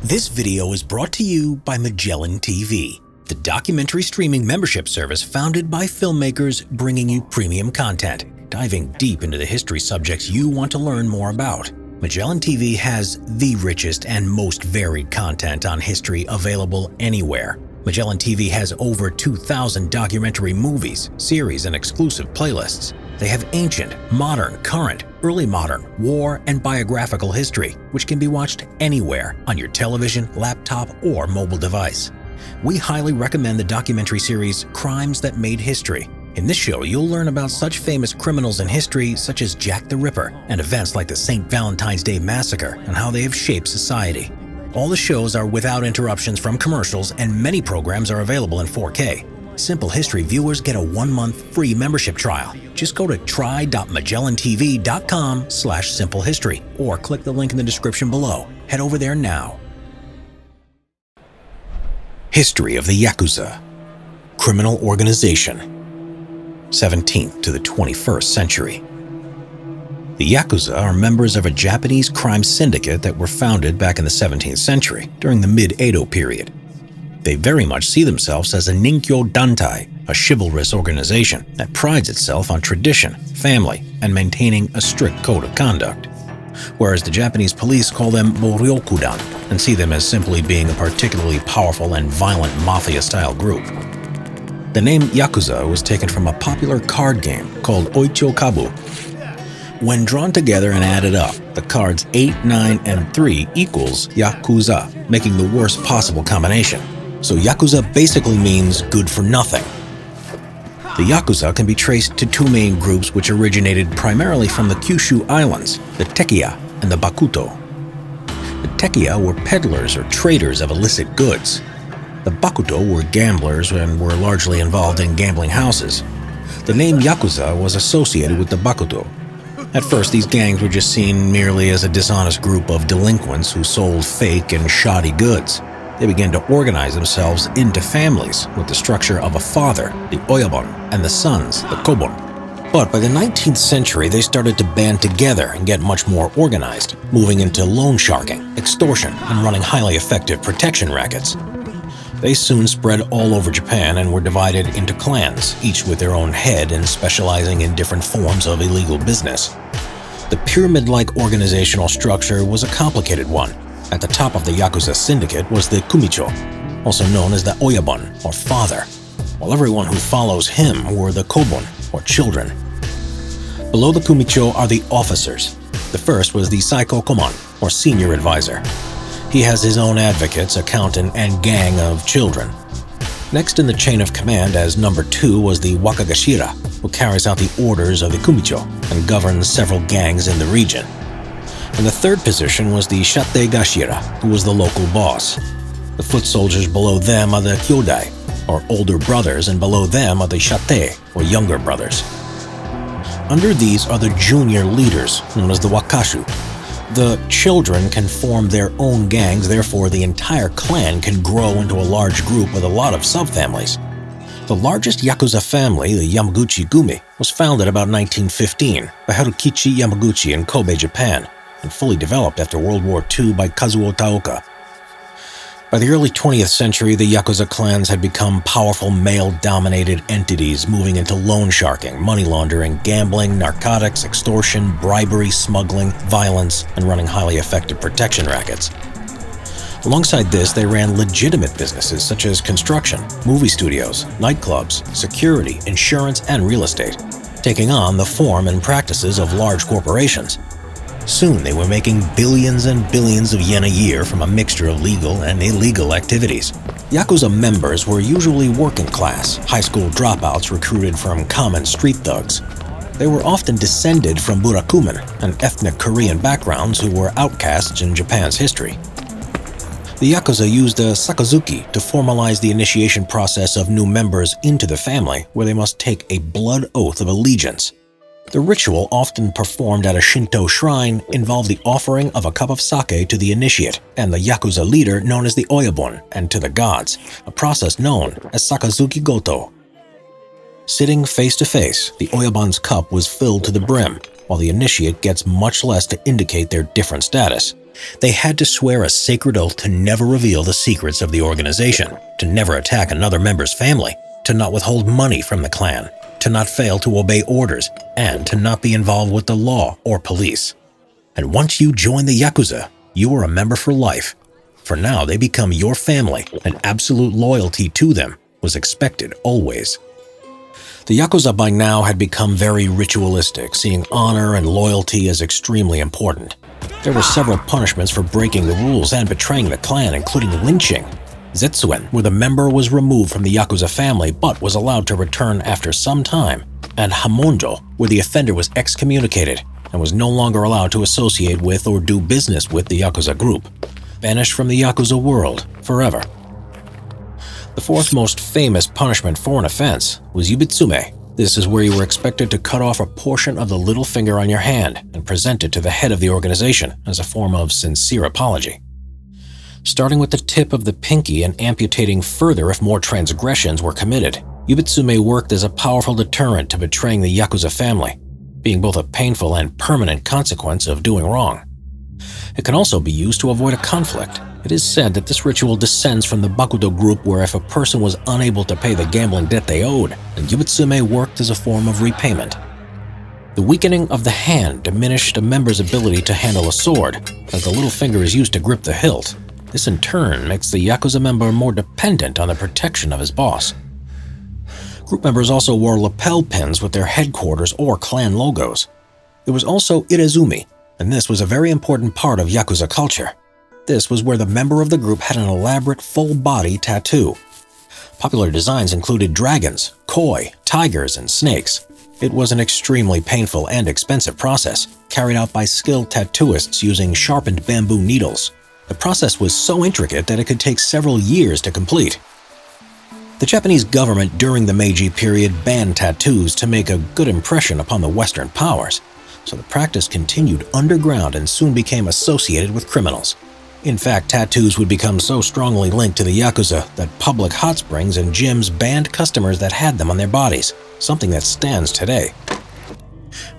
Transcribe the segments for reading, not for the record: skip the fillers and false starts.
This video is brought to you by Magellan TV, the documentary streaming membership service founded by filmmakers bringing you premium content, diving deep into the history subjects you want to learn more about. Magellan TV has the richest and most varied content on history available anywhere. Magellan TV has over 2,000 documentary movies, series, and exclusive playlists. They have ancient, modern, current, early modern, war, and biographical history, which can be watched anywhere on your television, laptop, or mobile device. We highly recommend the documentary series Crimes That Made History. In this show, you'll learn about such famous criminals in history such as Jack the Ripper and events like the St. Valentine's Day Massacre and how they have shaped society. All the shows are without interruptions from commercials, and many programs are available in 4K. Simple History viewers get a 1-month free membership trial. Just go to try.magellantv.com/simplehistory or click the link in the description below. Head over there now. History of the Yakuza. Criminal organization. 17th to the 21st century. The Yakuza are members of a Japanese crime syndicate that were founded back in the 17th century during the mid-Edo period. They very much see themselves as a Ninkyo Dantai, a chivalrous organization that prides itself on tradition, family, and maintaining a strict code of conduct. Whereas the Japanese police call them Boryokudan and see them as simply being a particularly powerful and violent Mafia-style group. The name Yakuza was taken from a popular card game called Oicho-Kabu. When drawn together and added up, the cards 8, 9, and 3 equals Yakuza, making the worst possible combination. So Yakuza basically means good for nothing. The Yakuza can be traced to two main groups which originated primarily from the Kyushu Islands, the Tekiya and the Bakuto. The Tekiya were peddlers or traders of illicit goods. The Bakuto were gamblers and were largely involved in gambling houses. The name Yakuza was associated with the Bakuto. At first, these gangs were just seen merely as a dishonest group of delinquents who sold fake and shoddy goods. They began to organize themselves into families with the structure of a father, the Oyabon, and the sons, the Kobon. But by the 19th century, they started to band together and get much more organized, moving into loan sharking, extortion, and running highly effective protection rackets. They soon spread all over Japan and were divided into clans, each with their own head and specializing in different forms of illegal business. The pyramid-like organizational structure was a complicated one. At the top of the Yakuza syndicate was the Kumicho, also known as the Oyabon, or father, while everyone who follows him were the Kobon, or children. Below the Kumicho are the officers. The first was the Saiko-komon, or senior advisor. He has his own advocates, accountant, and gang of children. Next in the chain of command as number 2 was the Waka Gashira, who carries out the orders of the Kumicho and governs several gangs in the region. And the third position was the Shate Gashira, who was the local boss. The foot soldiers below them are the Kyodai, or older brothers, and below them are the Shate, or younger brothers. Under these are the junior leaders, known as the Wakashu. The children can form their own gangs, therefore the entire clan can grow into a large group with a lot of subfamilies. The largest Yakuza family, the Yamaguchi-gumi, was founded about 1915 by Harukichi Yamaguchi in Kobe, Japan, and fully developed after World War II by Kazuo Taoka. By the early 20th century, the Yakuza clans had become powerful male-dominated entities moving into loan sharking, money laundering, gambling, narcotics, extortion, bribery, smuggling, violence, and running highly effective protection rackets. Alongside this, they ran legitimate businesses such as construction, movie studios, nightclubs, security, insurance, and real estate, taking on the form and practices of large corporations. Soon they were making billions and billions of yen a year from a mixture of legal and illegal activities. Yakuza members were usually working class, high school dropouts recruited from common street thugs. They were often descended from Burakumin, and ethnic Korean backgrounds who were outcasts in Japan's history. The Yakuza used a sakazuki to formalize the initiation process of new members into the family, where they must take a blood oath of allegiance. The ritual, often performed at a Shinto shrine, involved the offering of a cup of sake to the initiate and the Yakuza leader known as the Oyabon, and to the gods, a process known as sakazuki-goto. Sitting face to face, the Oyabon's cup was filled to the brim, while the initiate gets much less to indicate their different status. They had to swear a sacred oath to never reveal the secrets of the organization, to never attack another member's family, to not withhold money from the clan, to not fail to obey orders, and to not be involved with the law or police. And once you join the Yakuza, you are a member for life. For now, they become your family, and absolute loyalty to them was expected always. The Yakuza by now had become very ritualistic, seeing honor and loyalty as extremely important. There were several punishments for breaking the rules and betraying the clan, including lynching. Zetsuen, where the member was removed from the Yakuza family but was allowed to return after some time, and Hamonjo, where the offender was excommunicated and was no longer allowed to associate with or do business with the Yakuza group, banished from the Yakuza world forever. The fourth most famous punishment for an offense was Ubud Su Mei. This is where you were expected to cut off a portion of the little finger on your hand and present it to the head of the organization as a form of sincere apology. Starting with the tip of the pinky and amputating further if more transgressions were committed, Ubud Su Mei worked as a powerful deterrent to betraying the Yakuza family, being both a painful and permanent consequence of doing wrong. It can also be used to avoid a conflict. It is said that this ritual descends from the Bakudo group, where if a person was unable to pay the gambling debt they owed, then Ubud Su Mei worked as a form of repayment. The weakening of the hand diminished a member's ability to handle a sword, as the little finger is used to grip the hilt. This in turn makes the Yakuza member more dependent on the protection of his boss. Group members also wore lapel pins with their headquarters or clan logos. There was also Irezumi, and this was a very important part of Yakuza culture. This was where the member of the group had an elaborate full-body tattoo. Popular designs included dragons, koi, tigers, and snakes. It was an extremely painful and expensive process, carried out by skilled tattooists using sharpened bamboo needles. The process was so intricate that it could take several years to complete. The Japanese government during the Meiji period banned tattoos to make a good impression upon the Western powers, so the practice continued underground and soon became associated with criminals. In fact, tattoos would become so strongly linked to the Yakuza that public hot springs and gyms banned customers that had them on their bodies, something that stands today.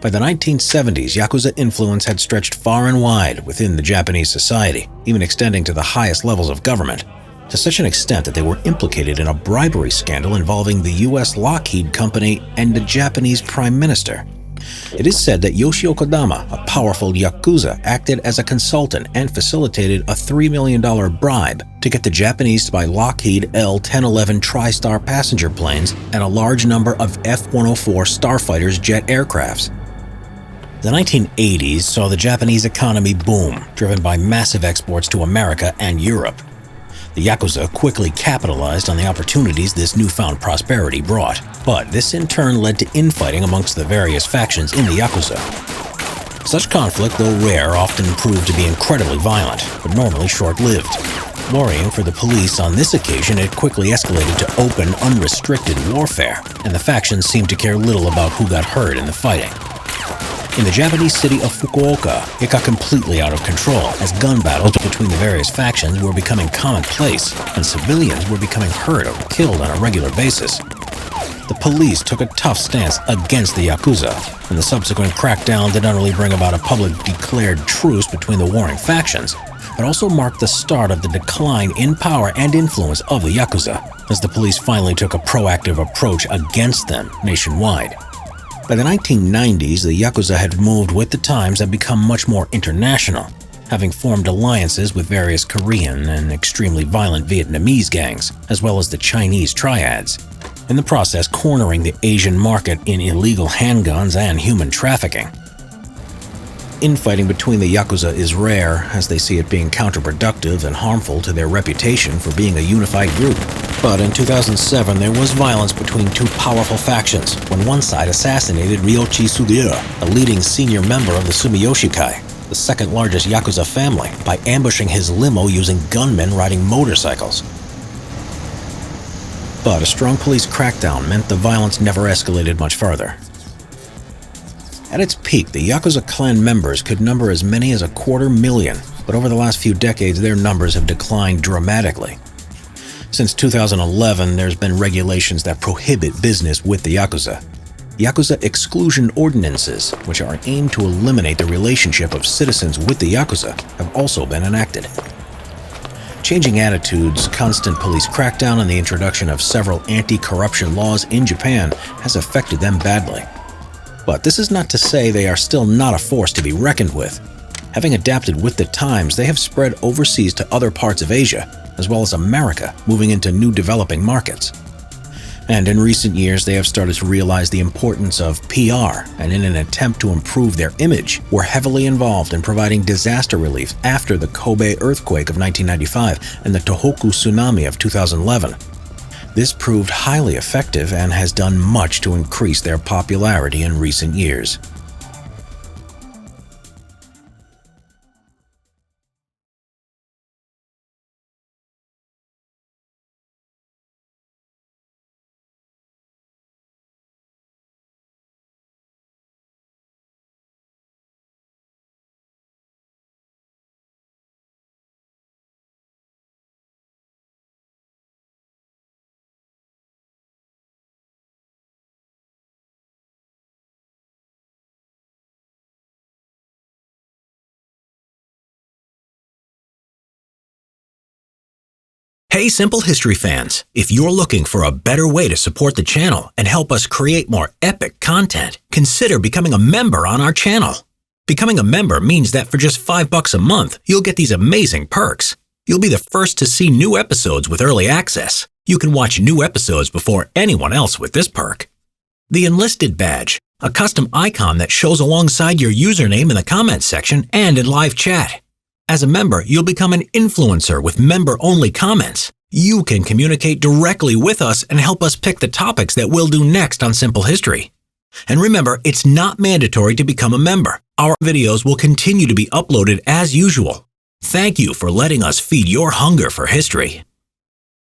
By the 1970s, Yakuza influence had stretched far and wide within the Japanese society, even extending to the highest levels of government, to such an extent that they were implicated in a bribery scandal involving the U.S. Lockheed Company and the Japanese Prime Minister. It is said that Yoshio Kodama, a powerful Yakuza, acted as a consultant and facilitated a $3 million bribe to get the Japanese to buy Lockheed L-1011 TriStar passenger planes and a large number of F-104 Starfighters jet aircrafts. The 1980s saw the Japanese economy boom, driven by massive exports to America and Europe. The Yakuza quickly capitalized on the opportunities this newfound prosperity brought, but this in turn led to infighting amongst the various factions in the Yakuza. Such conflict, though rare, often proved to be incredibly violent, but normally short-lived. Worrying for the police on this occasion, it quickly escalated to open, unrestricted warfare, and the factions seemed to care little about who got hurt in the fighting. In the Japanese city of Fukuoka, it got completely out of control as gun battles between the various factions were becoming commonplace and civilians were becoming hurt or killed on a regular basis. The police took a tough stance against the Yakuza, and the subsequent crackdown did not only bring about a public declared truce between the warring factions, but also marked the start of the decline in power and influence of the Yakuza, as the police finally took a proactive approach against them nationwide. By the 1990s, the Yakuza had moved with the times and become much more international, having formed alliances with various Korean and extremely violent Vietnamese gangs, as well as the Chinese triads, in the process cornering the Asian market in illegal handguns and human trafficking. Infighting between the Yakuza is rare, as they see it being counterproductive and harmful to their reputation for being a unified group. But in 2007, there was violence between two powerful factions when one side assassinated Ryoichi Sugiura, a leading senior member of the Sumiyoshi-kai, the second largest Yakuza family, by ambushing his limo using gunmen riding motorcycles. But a strong police crackdown meant the violence never escalated much further. At its peak, the Yakuza clan members could number as many as 250,000, but over the last few decades their numbers have declined dramatically. Since 2011, there's been regulations that prohibit business with the Yakuza. Yakuza exclusion ordinances, which are aimed to eliminate the relationship of citizens with the Yakuza, have also been enacted. Changing attitudes, constant police crackdown, and the introduction of several anti-corruption laws in Japan has affected them badly. But this is not to say they are still not a force to be reckoned with. Having adapted with the times, they have spread overseas to other parts of Asia, as well as America, moving into new developing markets. And in recent years, they have started to realize the importance of PR, and in an attempt to improve their image, were heavily involved in providing disaster relief after the Kobe earthquake of 1995 and the Tohoku tsunami of 2011. This proved highly effective and has done much to increase their popularity in recent years. Hey Simple History fans, if you're looking for a better way to support the channel and help us create more epic content, consider becoming a member on our channel. Becoming a member means that for just $5 a month, you'll get these amazing perks. You'll be the first to see new episodes with early access. You can watch new episodes before anyone else with this perk. The Enlisted Badge, a custom icon that shows alongside your username in the comments section and in live chat. As a member, you'll become an influencer with member-only comments. You can communicate directly with us and help us pick the topics that we'll do next on Simple History. And remember, it's not mandatory to become a member. Our videos will continue to be uploaded as usual. Thank you for letting us feed your hunger for history.